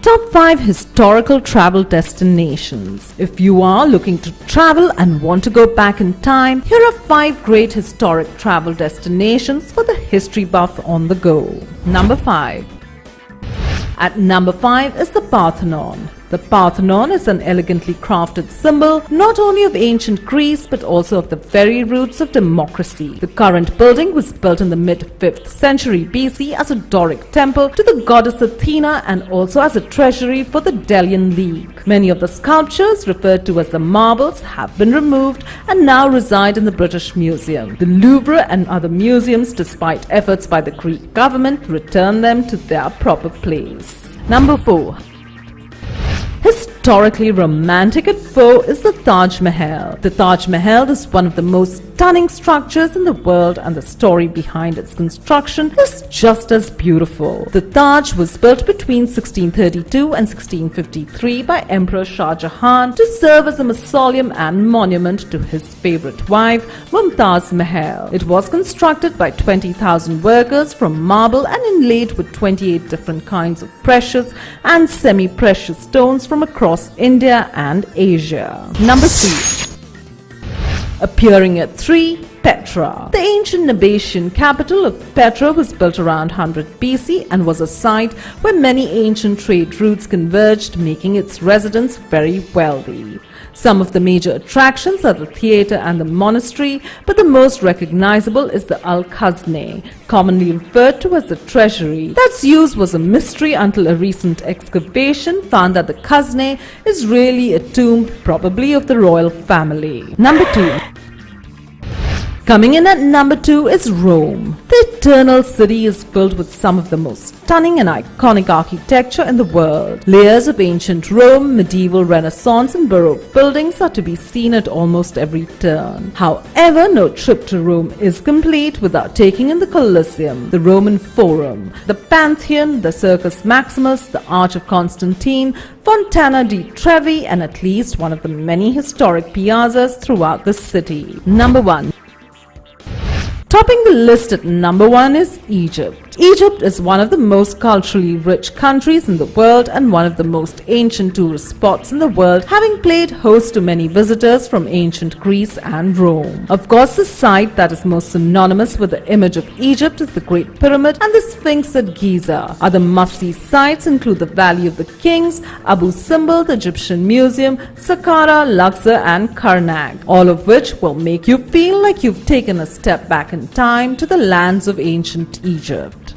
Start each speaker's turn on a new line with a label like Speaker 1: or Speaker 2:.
Speaker 1: Top 5 historical travel destinations. If you are looking to travel and want to go back in time, here are 5 great historic travel destinations for the history buff on the go. Number 5. At number 5 is the Parthenon. The Parthenon is an elegantly crafted symbol not only of ancient Greece but also of the very roots of democracy. The current building was built in the mid-5th century BC as a Doric temple to the goddess Athena and also as a treasury for the Delian League. Many of the sculptures, referred to as the marbles, have been removed and now reside in the British Museum. The Louvre and other museums, despite efforts by the Greek government, return them to their proper place. Number 4. Historically romantic at 4 is the Taj Mahal. The Taj Mahal is one of the most stunning structures in the world, and the story behind its construction is just as beautiful. The Taj was built between 1632 and 1653 by Emperor Shah Jahan to serve as a mausoleum and monument to his favorite wife, Mumtaz Mahal. It was constructed by 20,000 workers from marble and inlaid with 28 different kinds of precious and semi-precious stones from across India and Asia. Number 3. Appearing at 3, Petra. The ancient Nabatean capital of Petra was built around 100 BC and was a site where many ancient trade routes converged, making its residents very wealthy. Some of the major attractions are the theatre and the monastery, but the most recognizable is the Al-Khazne, commonly referred to as the treasury. That's use was a mystery until a recent excavation found that the Khazne is really a tomb, probably of the royal family. Number 2. Coming in at number 2 is Rome. The Eternal City is filled with some of the most stunning and iconic architecture in the world. Layers of ancient Rome, medieval, Renaissance and Baroque buildings are to be seen at almost every turn. However, no trip to Rome is complete without taking in the Colosseum, the Roman Forum, the Pantheon, the Circus Maximus, the Arch of Constantine, Fontana di Trevi, and at least one of the many historic piazzas throughout the city. Number 1. Topping the list at number 1 is Egypt. Egypt is one of the most culturally rich countries in the world and one of the most ancient tourist spots in the world, having played host to many visitors from ancient Greece and Rome. Of course, the site that is most synonymous with the image of Egypt is the Great Pyramid and the Sphinx at Giza. Other must-see sites include the Valley of the Kings, Abu Simbel, the Egyptian Museum, Saqqara, Luxor and Karnak, all of which will make you feel like you've taken a step back in time to the lands of ancient Egypt.